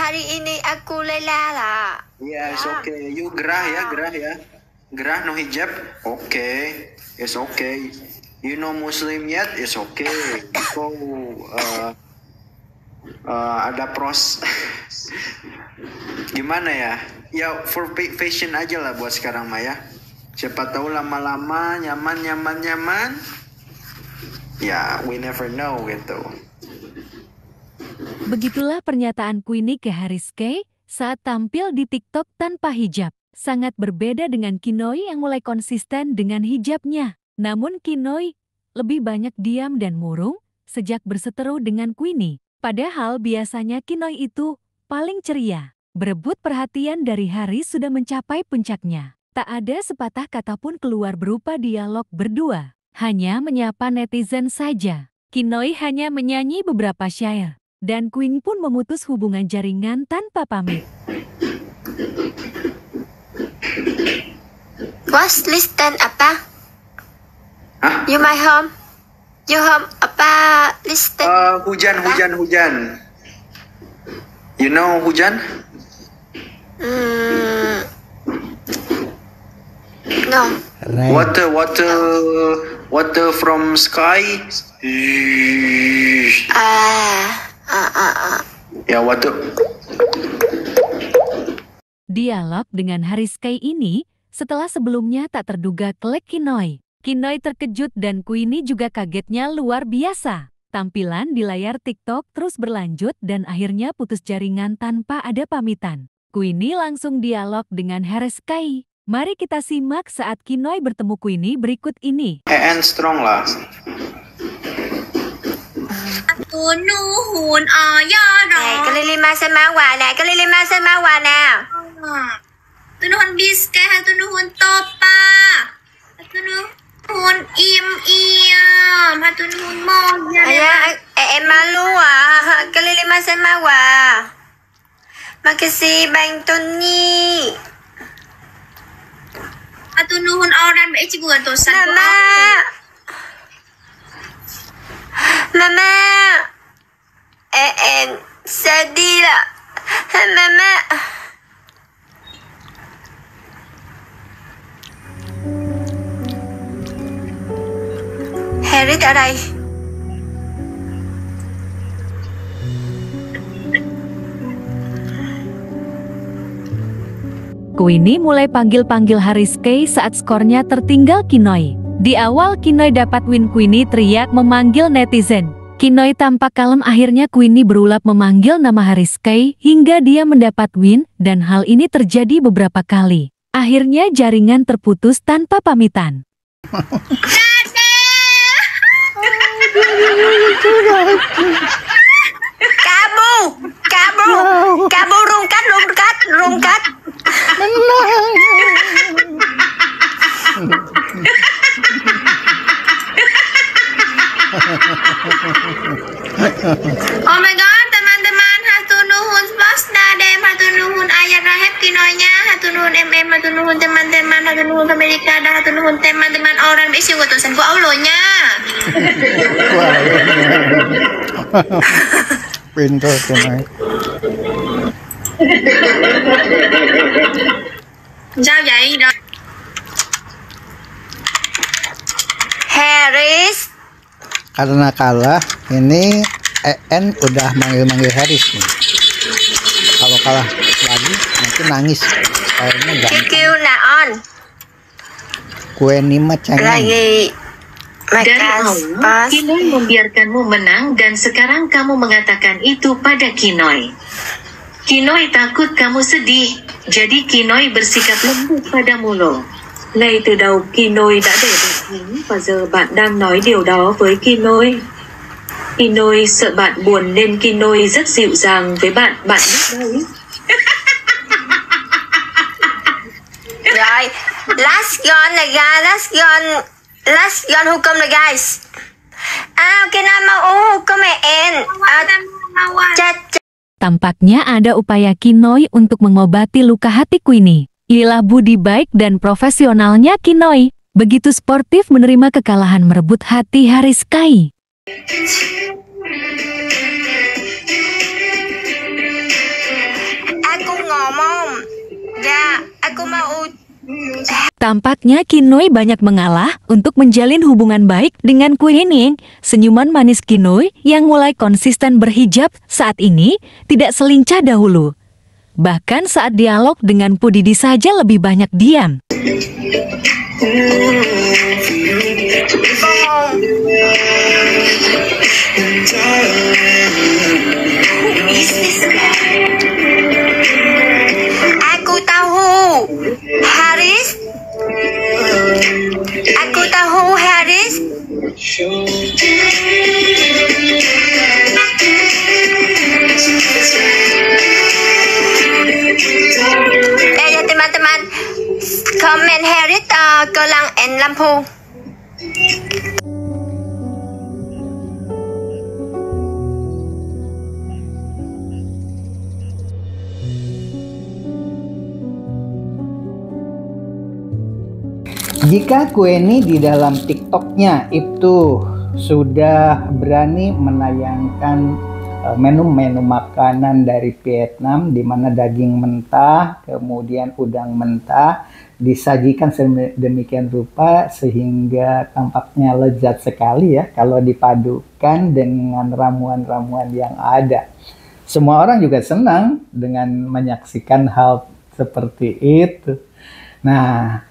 hari ini aku lelah lah. Yes, okay. You gerah ya. Gerah no hijab. Okay. It's okay. You know Muslim yet? It's okay. So ada gimana ya? Ya for fashion aja lah buat sekarang mah ya. Siapa tahu lama-lama nyaman. Ya, we never know gitu. Begitulah pernyataan Queenie ke Harisky saat tampil di TikTok tanpa hijab. Sangat berbeda dengan Kinoy yang mulai konsisten dengan hijabnya. Namun Kinoy lebih banyak diam dan murung sejak berseteru dengan Queenie. Padahal biasanya Kinoy itu paling ceria. Berebut perhatian dari Haris sudah mencapai puncaknya. Tak ada sepatah kata pun keluar berupa dialog berdua. Hanya menyapa netizen saja. Kinoy hanya menyanyi beberapa syair. Dan Queenie pun memutus hubungan jaringan tanpa pamit. What's listen apa? Hah? You my home? You home apa? Listen. Hujan. You know hujan? No. Water from sky. Ya, water. Dialog dengan Harisky ini setelah sebelumnya tak terduga kelek Kinoy. Kinoy terkejut dan Queenie juga kagetnya luar biasa. Tampilan di layar TikTok terus berlanjut dan akhirnya putus jaringan tanpa ada pamitan. Queenie langsung dialog dengan Harisky. Mari kita simak saat Kinoy bertemu Queenie berikut ini. And strong lah. Tunuhun ayah Kelilima semawa now. Tunuhun biskah, tunuhun topa, tunuhun im, tunuhun moja. Malu kelilima semawa. Makasih Bang Tony. Tunuhun orang beicibuan tosan. Mama. Sedih lah. Mama. Harry ở đây. Queenie mulai panggil-panggil Harisky saat skornya tertinggal Kinoy. Di awal Kinoy dapat win, Queenie teriak memanggil netizen. Kinoy tampak kalem, akhirnya Queenie berulang memanggil nama Harisky hingga dia mendapat win dan hal ini terjadi beberapa kali. Akhirnya jaringan terputus tanpa pamitan. Kamu rungkat. Oh my god, teman-teman, hatunuhun spasda dem, hatunuhun ayat rahep kinoynya, hatunuhun hatunuhun teman-teman, hatunuhun Amerika, dan hatunuhun teman-teman orang isi utusan ku Allahnya. Pintar tunai. Sao vậy rồi? Haris. Karena kalah, ini EN udah manggil-manggil Haris nih. Kalau kalah lagi nanti nangis. Kayaknya gampang. Kêu naon. Queenie mah cengeng. Lagi Dari makan awal, pas. Kinoy membiarkanmu menang dan sekarang kamu mengatakan itu pada Kinoy. Kinoy takut kamu sedih, jadi Kinoy bersikap lembut padamu loh. Ngay từ đầu Kinoy đã để bạn thắng và giờ bạn đang nói điều đó với Kinoy. Kinoy sợ bạn buồn nên Kinoy rất dịu dàng với bạn, bạn biết đấy. Rồi, last gun này guys, last gun hukum này guys. Okay na mau hukum Tampaknya ada upaya Kinoy untuk mengobati luka hati Queenie. Inilah budi baik dan profesionalnya Kinoy. Begitu sportif menerima kekalahan merebut hati Harisky. Enggak, aku mau. Tampaknya Kinoy banyak mengalah untuk menjalin hubungan baik dengan Queenie. Senyuman manis Kinoy yang mulai konsisten berhijab saat ini tidak selincah dahulu. Bahkan saat dialog dengan Pudidi saja lebih banyak diam. Aku tahu Haris. Aku tahu Haris. Ya teman-teman, komen Haris ke Lang and Lampung. Jika Queenie di dalam TikToknya itu sudah berani menayangkan menu-menu makanan dari Vietnam, di mana daging mentah, kemudian udang mentah disajikan sedemikian rupa sehingga tampaknya lezat sekali ya kalau dipadukan dengan ramuan-ramuan yang ada. Semua orang juga senang dengan menyaksikan hal seperti itu. Nah,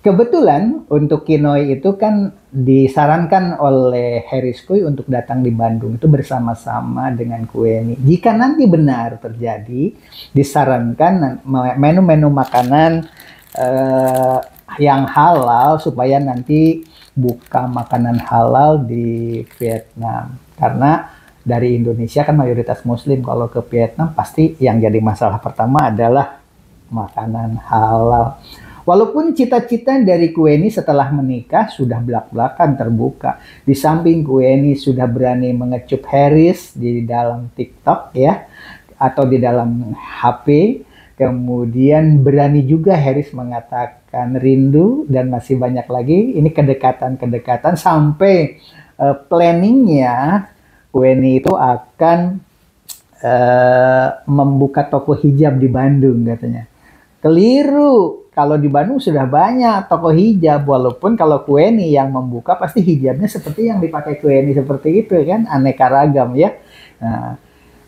kebetulan untuk Kinoy itu kan disarankan oleh Haris Kui untuk datang di Bandung itu bersama-sama dengan Queenie. Jika nanti benar terjadi, disarankan menu-menu makanan yang halal supaya nanti buka makanan halal di Vietnam. Karena dari Indonesia kan mayoritas Muslim, kalau ke Vietnam pasti yang jadi masalah pertama adalah makanan halal. Walaupun cita-cita dari Queenie setelah menikah sudah belak-belakan terbuka. Di samping Queenie sudah berani mengecup Haris di dalam TikTok ya, atau di dalam HP. Kemudian berani juga Haris mengatakan rindu dan masih banyak lagi. Ini kedekatan-kedekatan sampai planningnya Queenie itu akan membuka toko hijab di Bandung katanya. Keliru. Kalau di Bandung sudah banyak toko hijab, walaupun kalau Queenie yang membuka pasti hijabnya seperti yang dipakai Queenie seperti itu kan, aneka ragam ya. Nah,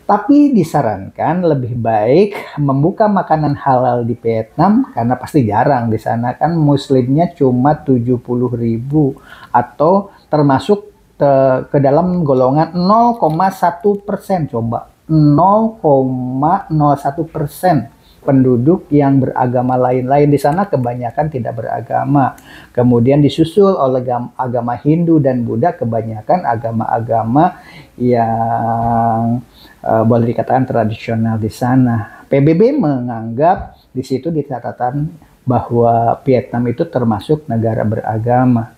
tapi disarankan lebih baik membuka makanan halal di Vietnam karena pasti jarang di sana kan muslimnya cuma 70.000 atau termasuk ke dalam golongan 0,1% coba 0,01% penduduk yang beragama lain-lain. Di sana kebanyakan tidak beragama. Kemudian disusul oleh agama Hindu dan Buddha, kebanyakan agama-agama yang boleh dikatakan tradisional di sana. PBB menganggap di situ di catatan bahwa Vietnam itu termasuk negara beragama.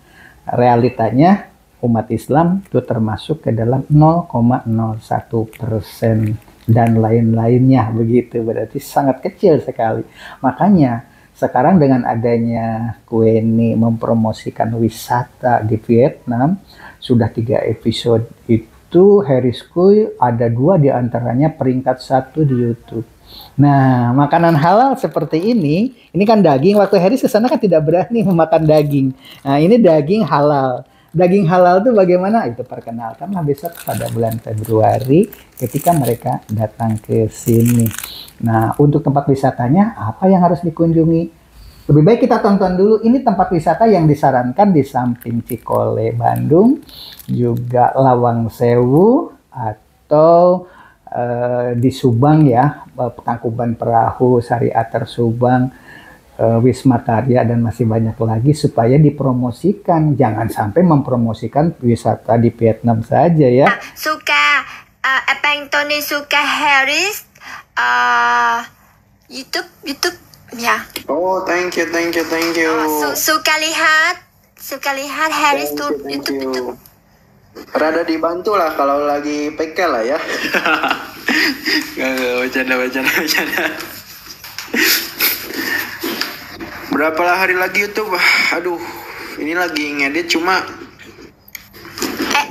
Realitanya umat Islam itu termasuk ke dalam 0,01%. Dan lain-lainnya begitu, berarti sangat kecil sekali. Makanya sekarang dengan adanya Queenie mempromosikan wisata di Vietnam, sudah 3 episode itu Haris Kui ada 2 diantaranya peringkat 1 di YouTube. Nah, makanan halal seperti ini kan daging. Waktu Haris ke sana kan tidak berani memakan daging. Nah, ini daging halal. Daging halal itu bagaimana? Itu perkenalkanlah besok pada bulan Februari ketika mereka datang ke sini. Nah, untuk tempat wisatanya apa yang harus dikunjungi? Lebih baik kita tonton dulu. Ini tempat wisata yang disarankan di samping Cikole Bandung, juga Lawang Sewu atau di Subang ya, Tangkuban Perahu, Sariater Subang, Wisma Karya dan masih banyak lagi supaya dipromosikan. Jangan sampai mempromosikan wisata di Vietnam saja ya. Suka Abang Tony suka Haris YouTube ya. Oh, thank you. Suka lihat Haris tuh YouTube itu. Rada dibantu lah kalau lagi PK lah ya. Gak, bercanda. Berapa hari lagi YouTube? Aduh, ini lagi ngedit cuma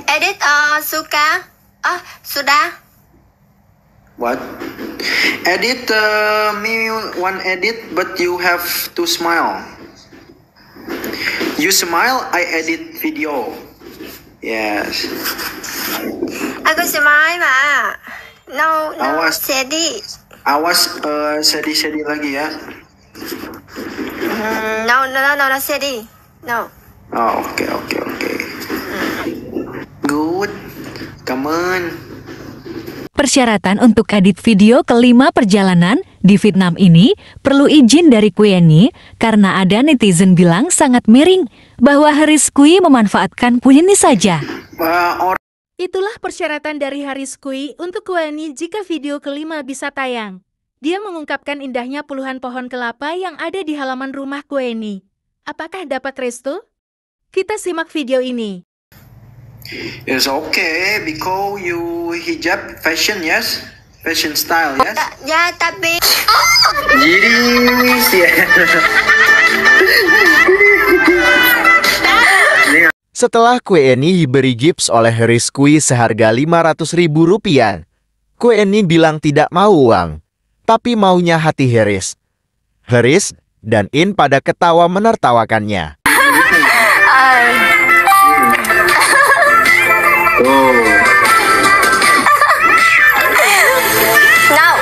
edit suka sudah. What? Edit me one edit, but you have to smile. You smile, I edit video. Yes. Aku smile mà. No, Awas. steady. Awas sedih-sedih lagi ya. No, steady. No. Oh, oke. Good. Come on. Persyaratan untuk edit video kelima perjalanan di Vietnam ini perlu izin dari Queenie karena ada netizen bilang sangat miring bahwa Haris Kui memanfaatkan Queenie saja. Itulah persyaratan dari Haris Kui untuk Queenie jika video kelima bisa tayang. Dia mengungkapkan indahnya puluhan pohon kelapa yang ada di halaman rumah Queenie. Apakah dapat restu? Kita simak video ini. It's okay because you hijab fashion, yes? Fashion style, yes? Ya, tapi... Jadi Setelah Queenie diberi gips oleh Haris Kui seharga Rp500.000, Queenie bilang tidak mau uang, tapi maunya hati Haris. Haris dan In pada ketawa menertawakannya. Now,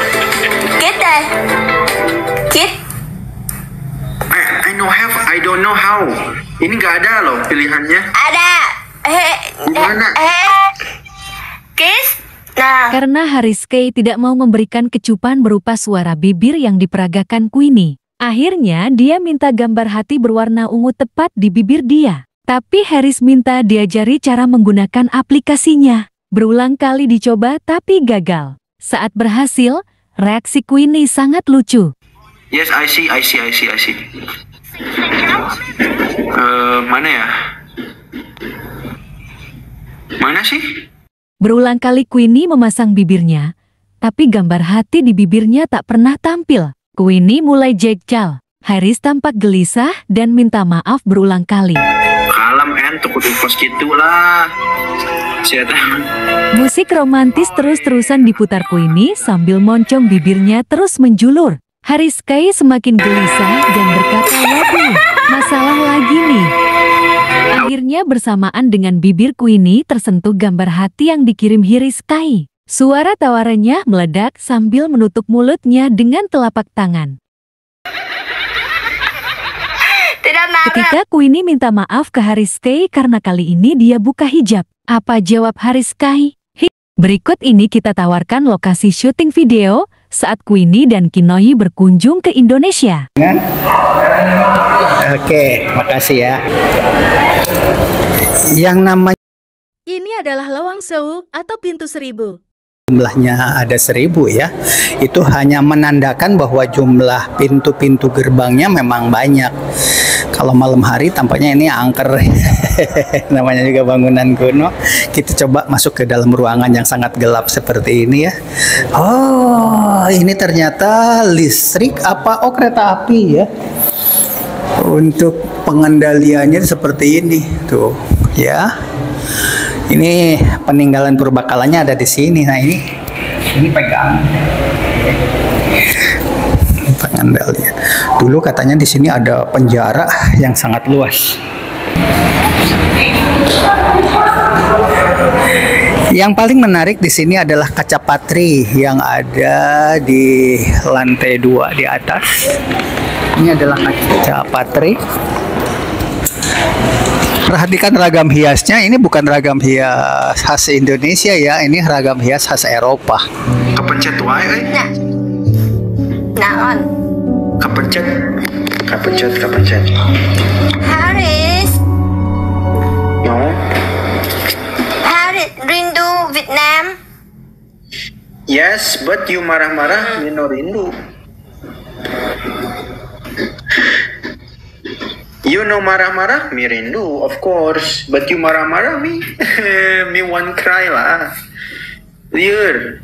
get there. Get. I don't know how. Ini nggak ada loh pilihannya. Ada. Gimana? Kiss. Nah. Karena Haris Kui tidak mau memberikan kecupan berupa suara bibir yang diperagakan Queenie. Akhirnya dia minta gambar hati berwarna ungu tepat di bibir dia. Tapi Haris minta diajari cara menggunakan aplikasinya. Berulang kali dicoba tapi gagal. Saat berhasil, reaksi Queenie sangat lucu. Yes, I see. Mana ya? Mana sih? Berulang kali Queenie memasang bibirnya, tapi gambar hati di bibirnya tak pernah tampil. Queenie mulai jejal. Haris tampak gelisah dan minta maaf berulang kali. Kalem entuk udah pas gitulah. Musik romantis terus-terusan diputar Queenie sambil moncong bibirnya terus menjulur. Haris Kui semakin gelisah dan berkata, waduh, masalah lagi nih. Akhirnya bersamaan dengan bibir Queenie tersentuh gambar hati yang dikirim Haris Kui. Suara tawarannya meledak sambil menutup mulutnya dengan telapak tangan. Ketika Queenie minta maaf ke Haris Kui karena kali ini dia buka hijab. Apa jawab Haris Kui? Berikut ini kita tawarkan lokasi syuting video saat Queenie dan Kinoi berkunjung ke Indonesia. Oke, makasih ya. Yang namanya Ini adalah Lawang Sewu atau Pintu Seribu. jumlahnya ada 1000 ya. Itu hanya menandakan bahwa jumlah pintu-pintu gerbangnya memang banyak. Kalau malam hari tampaknya ini angker. Namanya juga bangunan kuno. Kita coba masuk ke dalam ruangan yang sangat gelap seperti ini ya. Oh, ini ternyata listrik apa? Oh, kereta api ya. Untuk pengendaliannya seperti ini tuh ya. Ini peninggalan purbakalannya ada di sini. Nah, ini pegang. Pengendalian. Dulu katanya di sini ada penjara yang sangat luas. Yang paling menarik di sini adalah kaca patri yang ada di lantai 2 di atas. Ini adalah kaca patri. Perhatikan ragam hiasnya, ini bukan ragam hias khas Indonesia ya, ini ragam hias khas Eropa. Kepencet wae. Nah, on. Kepencet. Haris. No. Haris, rindu Vietnam. Yes, but you marah-marah, you no rindu. You know marah-marah, me rindu, of course. But you marah-marah, me, me one cry lah. Liar.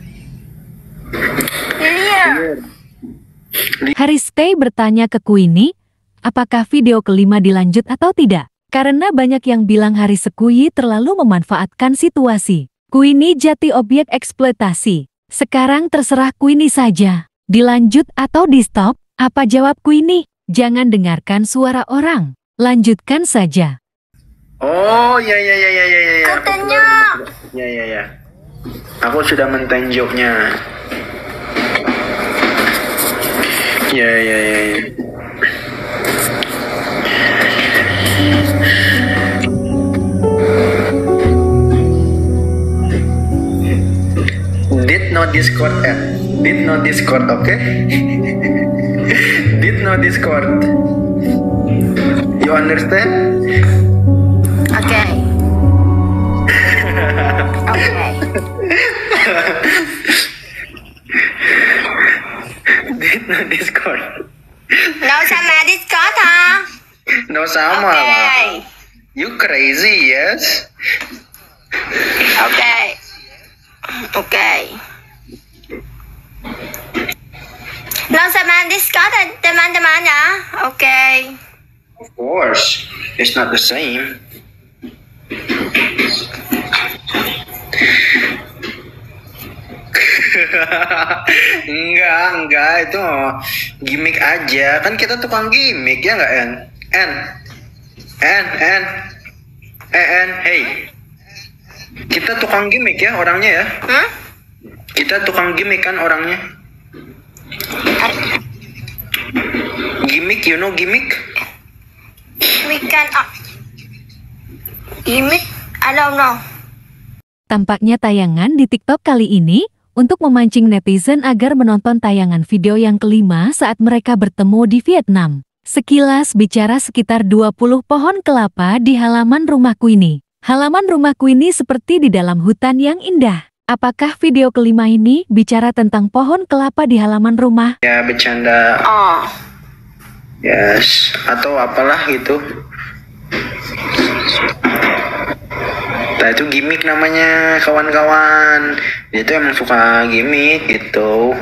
Haris Kui bertanya ke Queenie, apakah video kelima dilanjut atau tidak? Karena banyak yang bilang Haris Kui terlalu memanfaatkan situasi. Queenie jadi objek eksploitasi. Sekarang terserah Queenie saja. Dilanjut atau di stop? Apa jawab Queenie? Jangan dengarkan suara orang. Lanjutkan saja. Oh, ya. Katanya. Ya. Aku sudah mentanjuknya. Ya. Did not Discord, okay? Did not Discord. You understand? Okay. Okay. Did not Discord. No sama Discord ha? No sama lah. Okay. You crazy, yes? Okay. No sama Discord teman-teman ya. Okay. Of course, it's not the same. Enggak, itu gimmick aja. Kan kita tukang gimmick ya nggak, En? Hey. Kita tukang gimmick ya orangnya ya. Kita tukang gimmick kan orangnya. Gimmick, you know gimmick? We can gimmick, I don't know. Tampaknya tayangan di TikTok kali ini untuk memancing netizen agar menonton tayangan video yang kelima saat mereka bertemu di Vietnam. Sekilas bicara sekitar 20 pohon kelapa di halaman rumah Queenie. Halaman rumah Queenie seperti di dalam hutan yang indah. Apakah video kelima ini bicara tentang pohon kelapa di halaman rumah? Ya, bercanda. Oh. Yes, atau apalah gitu. Nah, itu gimmick namanya, kawan-kawan. Dia tuh emang suka gimmick gitu.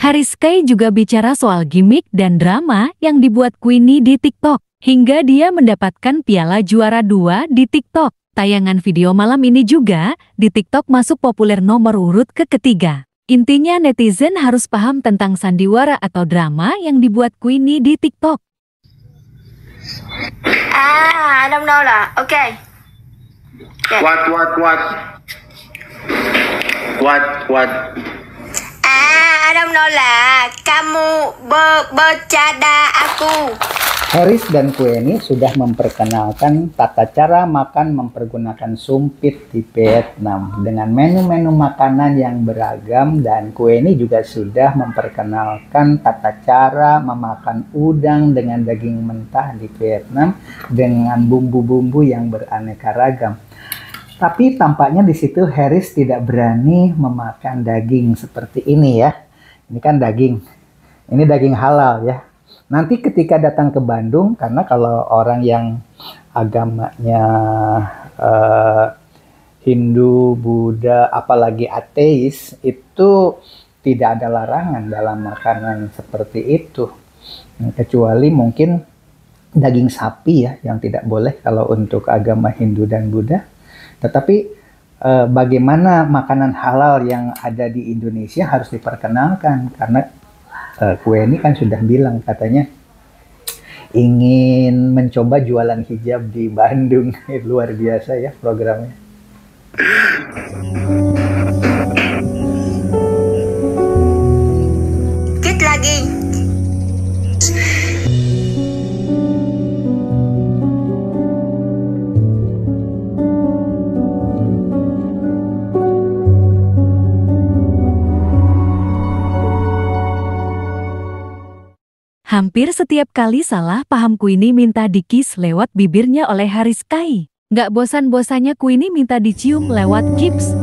Hariskei juga bicara soal gimmick dan drama yang dibuat Queenie di TikTok. Hingga dia mendapatkan piala juara 2 di TikTok. Tayangan video malam ini juga di TikTok masuk populer nomor urut ketiga. Intinya netizen harus paham tentang sandiwara atau drama yang dibuat Queenie di TikTok. I don't know lah. Okay. What? I don't know lah. Kamu bercanda aku. Haris dan Queenie sudah memperkenalkan tata cara makan mempergunakan sumpit di Vietnam dengan menu-menu makanan yang beragam, dan Queenie juga sudah memperkenalkan tata cara memakan udang dengan daging mentah di Vietnam dengan bumbu-bumbu yang beraneka ragam. Tapi tampaknya di situ Haris tidak berani memakan daging seperti ini ya. Ini kan daging. Ini daging halal ya. Nanti ketika datang ke Bandung, karena kalau orang yang agamanya Hindu, Buddha, apalagi ateis, itu tidak ada larangan dalam makanan seperti itu. Kecuali mungkin daging sapi ya, yang tidak boleh kalau untuk agama Hindu dan Buddha. Tetapi bagaimana makanan halal yang ada di Indonesia harus diperkenalkan, karena Queenie kan sudah bilang katanya ingin mencoba jualan hijab di Bandung. Luar biasa ya programnya. Dikit lagi. Hampir setiap kali salah paham Queenie minta dikis lewat bibirnya oleh Hariskei. Nggak bosan-bosannya Queenie minta dicium lewat gips.